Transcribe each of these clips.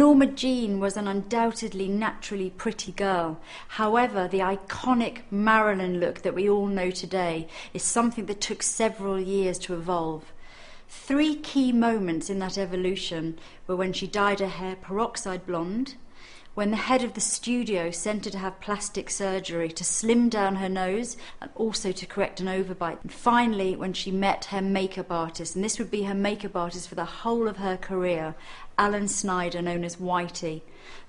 Norma Jean was an undoubtedly naturally pretty girl. However, the iconic Mэрilin look that we all know today is something that took several years to evolve. 3 key moments in that evolution were when she dyed her hair peroxide blonde, when the head of the studio sent her to have plastic surgery to slim down her nose and also to correct an overbite, and finally when she met her makeup artist, and this would be her makeup artist for the whole of her career, Alan Snyder, known as Whitey.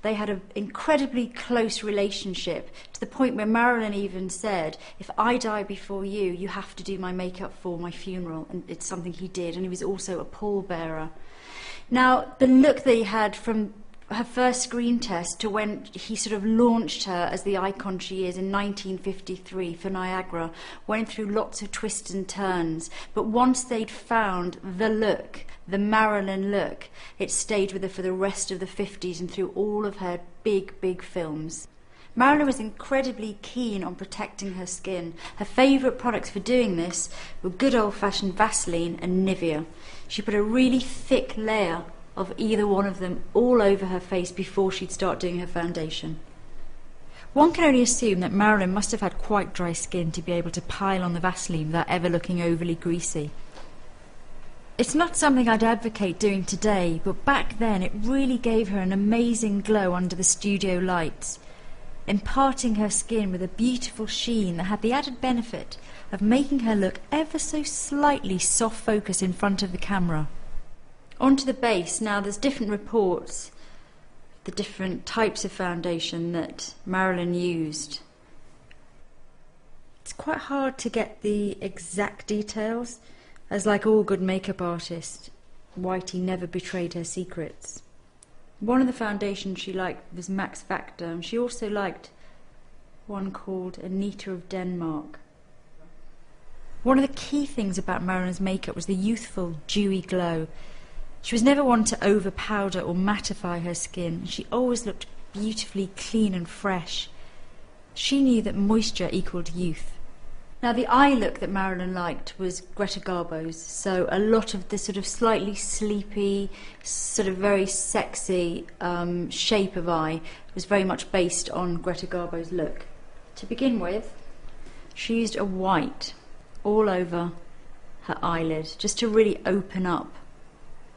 They had an incredibly close relationship, to the point where Mэрilin even said, if I die before you, you have to do my makeup for my funeral, and it's something he did, and he was also a pallbearer. Now, the look that he had from her first screen test to when he sort of launched her as the icon she is in 1953 for Niagara went through lots of twists and turns, but once they'd found the look, the Mэрilin look, it stayed with her for the rest of the 50s and through all of her big films. Mэрilin was incredibly keen on protecting her skin. Her favourite products for doing this were good old-fashioned Vaseline and Nivea. She put a really thick layer of either one of them all over her face before she'd start doing her foundation. One can only assume that Mэрilin must have had quite dry skin to be able to pile on the Vaseline without ever looking overly greasy. It's not something I'd advocate doing today, but back then it really gave her an amazing glow under the studio lights, imparting her skin with a beautiful sheen that had the added benefit of making her look ever so slightly soft focus in front of the camera. Onto the base. Now there's different reports, the different types of foundation that Mэрilin used. It's quite hard to get the exact details, as like all good makeup artists, Whitey never betrayed her secrets. One of the foundations she liked was Max Factor, and she also liked one called Anita of Denmark. One of the key things about Mérilin's makeup was the youthful, dewy glow. She was never one to over-powder or mattify her skin. She always looked beautifully clean and fresh. She knew that moisture equaled youth. Now the eye look that Mэрilin liked was Greta Garbo's, so a lot of the sort of slightly sleepy, sort of very sexy shape of eye was very much based on Greta Garbo's look. To begin with, she used a white all over her eyelid just to really open up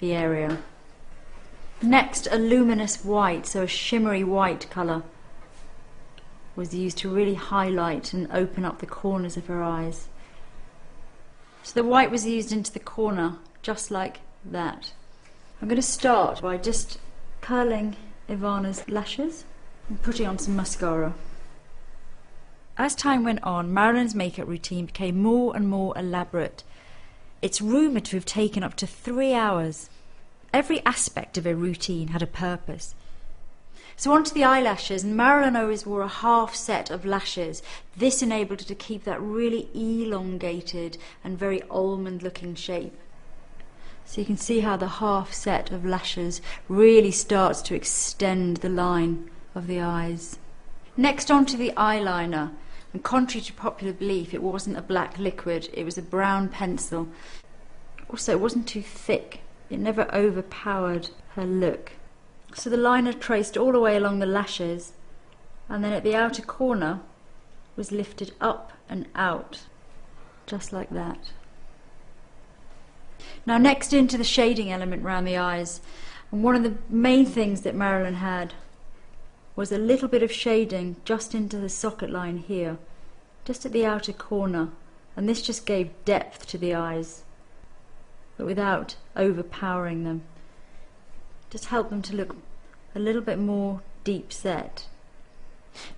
the area. Next, a luminous white, so a shimmery white colour, was used to really highlight and open up the corners of her eyes. So the white was used into the corner, just like that. I'm going to start by just curling Ivana's lashes and putting on some mascara. As time went on, Mérilin's makeup routine became more and more elaborate. It's rumoured to have taken up to 3 hours. Every aspect of her routine had a purpose. So onto the eyelashes, and Mérilin always wore a half set of lashes. This enabled her to keep that really elongated and very almond looking shape. So you can see how the half set of lashes really starts to extend the line of the eyes. Next onto the eyeliner, and contrary to popular belief, it wasn't a black liquid, it was a brown pencil. Also, it wasn't too thick, it never overpowered her look. So the liner traced all the way along the lashes, and then at the outer corner was lifted up and out, just like that. Now next into the shading element around the eyes, and one of the main things that Mérilin had was a little bit of shading just into the socket line here, just at the outer corner, and this just gave depth to the eyes, but without overpowering them. Just helped them to look a little bit more deep set.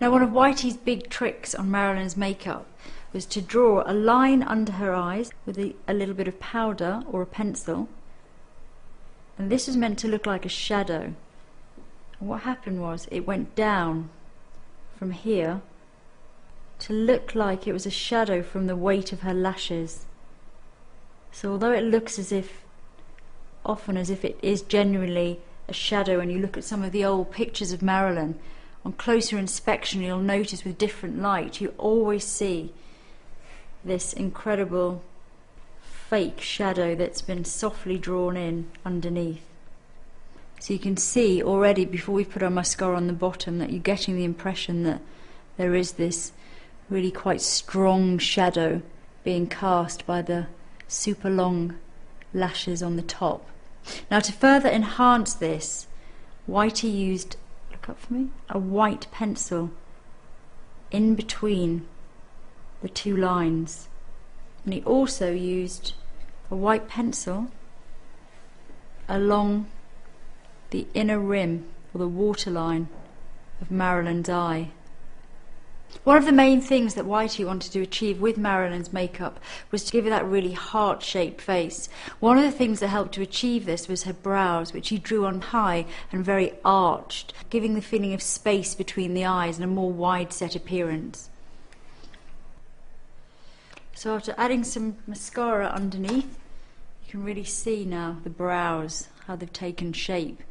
Now one of Whitey's big tricks on Mérilin's makeup was to draw a line under her eyes with a little bit of powder or a pencil, and this was meant to look like a shadow. And what happened was it went down from here to look like it was a shadow from the weight of her lashes. So although it looks often as if it is genuinely a shadow, when you look at some of the old pictures of Mérilin, on closer inspection you'll notice with different light you always see this incredible fake shadow that's been softly drawn in underneath. So you can see already before we put our mascara on the bottom that you're getting the impression that there is this really quite strong shadow being cast by the super long lashes on the top. Now, to further enhance this, Whitey used, look up for me, a white pencil in between the two lines. And he also used a white pencil along the inner rim, or the waterline, of Mérilin's eye. One of the main things that Whitey wanted to achieve with Mérilin's makeup was to give her that really heart-shaped face. One of the things that helped to achieve this was her brows, which he drew on high and very arched, giving the feeling of space between the eyes and a more wide-set appearance. So after adding some mascara underneath, you can really see now the brows, how they've taken shape.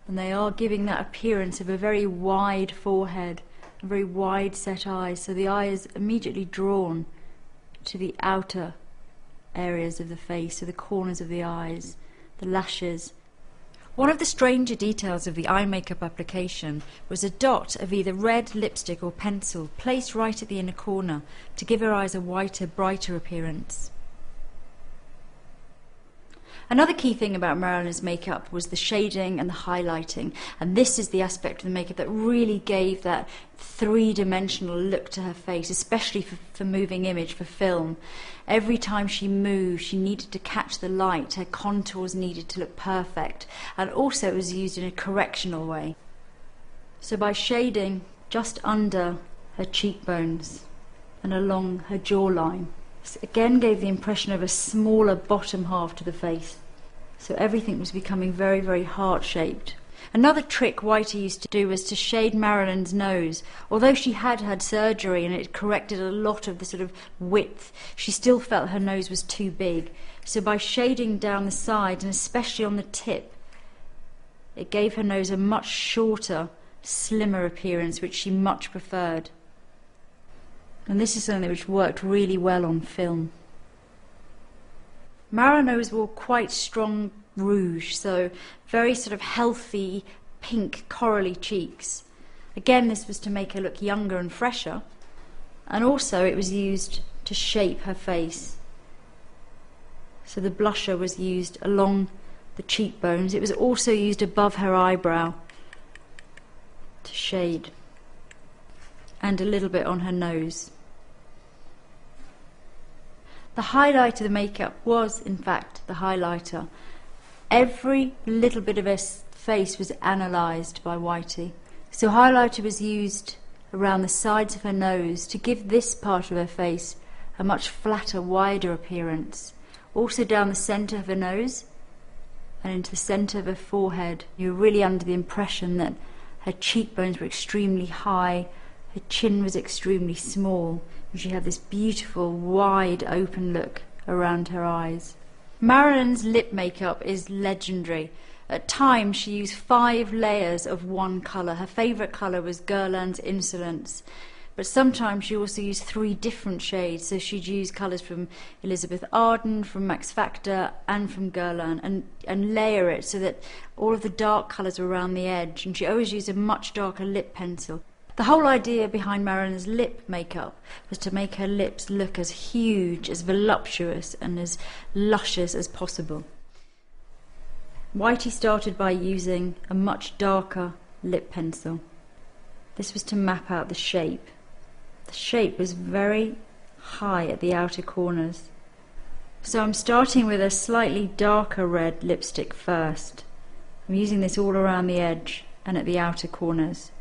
And they are giving that appearance of a very wide forehead, a very wide set eyes, so the eye is immediately drawn to the outer areas of the face, so the corners of the eyes, the lashes. One of the stranger details of the eye makeup application was a dot of either red lipstick or pencil placed right at the inner corner to give her eyes a whiter, brighter appearance. Another key thing about Mérilin's makeup was the shading and the highlighting, and this is the aspect of the makeup that really gave that three-dimensional look to her face, especially for moving image, for film. Every time she moved, she needed to catch the light, her contours needed to look perfect, and also it was used in a correctional way. So by shading just under her cheekbones and along her jawline, this again gave the impression of a smaller bottom half to the face. So everything was becoming very, very heart-shaped. Another trick Whitey used to do was to shade Mérilin's nose. Although she had had surgery and it corrected a lot of the sort of width, she still felt her nose was too big. So by shading down the side, and especially on the tip, it gave her nose a much shorter, slimmer appearance, which she much preferred. And this is something which worked really well on film. Mérilin always wore quite strong rouge, so very sort of healthy, pink, corally cheeks. Again, this was to make her look younger and fresher, and also it was used to shape her face. So the blusher was used along the cheekbones. It was also used above her eyebrow to shade, and a little bit on her nose. The highlight of the makeup was, in fact, the highlighter. Every little bit of her face was analysed by Whitey. So highlighter was used around the sides of her nose to give this part of her face a much flatter, wider appearance. Also down the centre of her nose and into the centre of her forehead. You were really under the impression that her cheekbones were extremely high, her chin was extremely small, and she had this beautiful, wide open look around her eyes. Mérilin's lip makeup is legendary. At times she used 5 layers of one colour. Her favourite colour was Guerlain's Insolence, but sometimes she also used 3 different shades, so she'd use colours from Elizabeth Arden, from Max Factor and from Guerlain, and layer it so that all of the dark colours were around the edge, and she always used a much darker lip pencil. The whole idea behind Mérilin's lip makeup was to make her lips look as huge, as voluptuous and as luscious as possible. Whitey started by using a much darker lip pencil. This was to map out the shape. The shape was very high at the outer corners. So I'm starting with a slightly darker red lipstick first. I'm using this all around the edge and at the outer corners.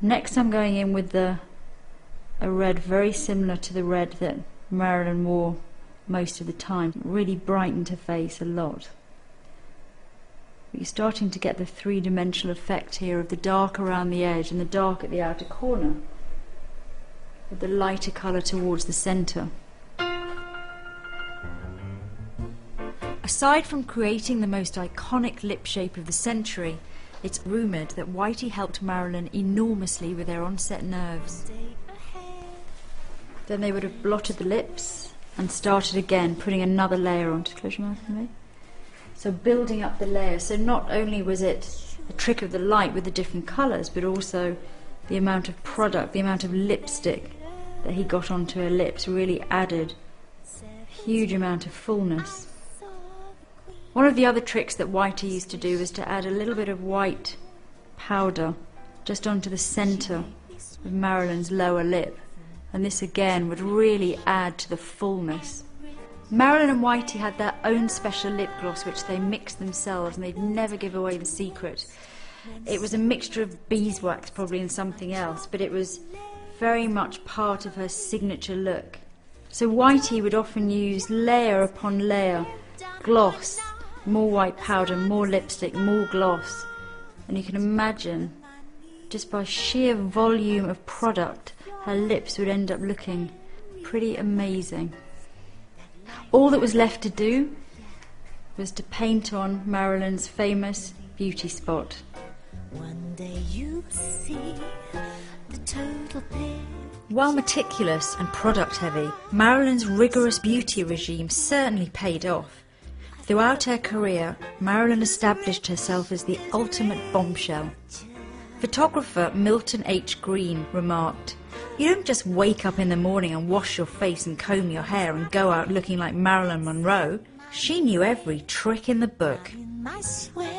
Next I'm going in with a red very similar to the red that Mérilin wore most of the time. It really brightened her face a lot. But you're starting to get the three-dimensional effect here of the dark around the edge and the dark at the outer corner, with the lighter colour towards the centre. Aside from creating the most iconic lip shape of the century, it's rumoured that Whitey helped Mérilin enormously with her on-set nerves. Then they would have blotted the lips and started again, putting another layer on. Just close your mouth for me. So building up the layers. So not only was it a trick of the light with the different colours, but also the amount of product, the amount of lipstick that he got onto her lips really added a huge amount of fullness. One of the other tricks that Whitey used to do was to add a little bit of white powder just onto the centre of Marilin's lower lip, and this again would really add to the fullness. Mэрilin and Whitey had their own special lip gloss which they mixed themselves, and they'd never give away the secret. It was a mixture of beeswax probably and something else, but it was very much part of her signature look. So Whitey would often use layer upon layer, gloss, more white powder, more lipstick, more gloss, and you can imagine just by sheer volume of product her lips would end up looking pretty amazing. All that was left to do was to paint on Mérilin's famous beauty spot. One day you'll see the total picture. While meticulous and product heavy, Mérilin's rigorous beauty regime certainly paid off. Throughout her career, Mérilin established herself as the ultimate bombshell. Photographer Milton H. Green remarked, "You don't just wake up in the morning and wash your face and comb your hair and go out looking like Mэрilin Monro. She knew every trick in the book." I swear